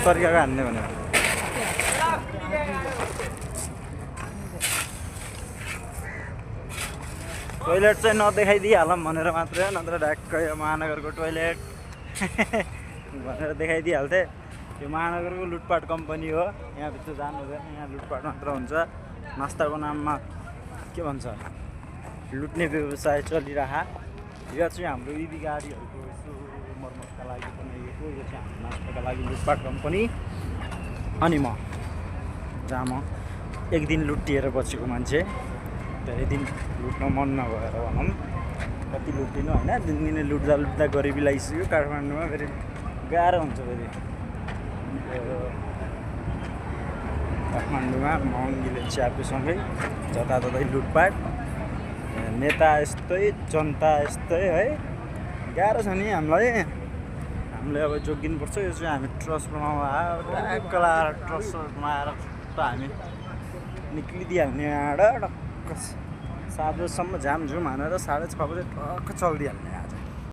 तरिकाको हान्ने भनेर टोइलेट चाहिँ नदेखाइदिइहालौँ भनेर मात्रै हो नत्र ढ्याक्कै यो महानगरको टोइलेट भनेर देखाइदिइहाल्थेँ यो महानगरको लुटपाट कम्पनी हो यहाँभित्र जानु हुँदैन यहाँ लुटपाट मात्र हुन्छ नास्ताको नाममा के भन्छ लुट्ने व्यवसाय चलिरहा यो चाहिँ हाम्रो इबी गाडीहरूको यसो मर्मतका लागि बनाइएको यो चाहिँ हाम्रो नास्ताका लागि लुटपाट कम्पनी अनि म जहाँ म एक दिन लुटिएर बसेको मान्छे धेरै दिन लुट्न मन नभएर भनौँ कति लुटिनु होइन दिनदिनै लुट्दा लुट्दा गरिबी लागिसक्यो काठमाडौँमा फेरि गाह्रो हुन्छ फेरि काठमाडौँमा महँगीले च्यापेसँगै जताततै लुटपाट नेता यस्तै जनता यस्तै है गाह्रो छ नि हामीलाई हामीले अब जोगिनुपर्छ यो चाहिँ हामी ट्रस्ट बनाएर ट्याक्क लगाएर ट्रस्ट बनाएर त हामी निक्लिदिइहाल्ने यहाँबाट टक्क 7 बजीसम्म झामझुम हानेर 6:30 बजे टक्क चलिदिइहाल्ने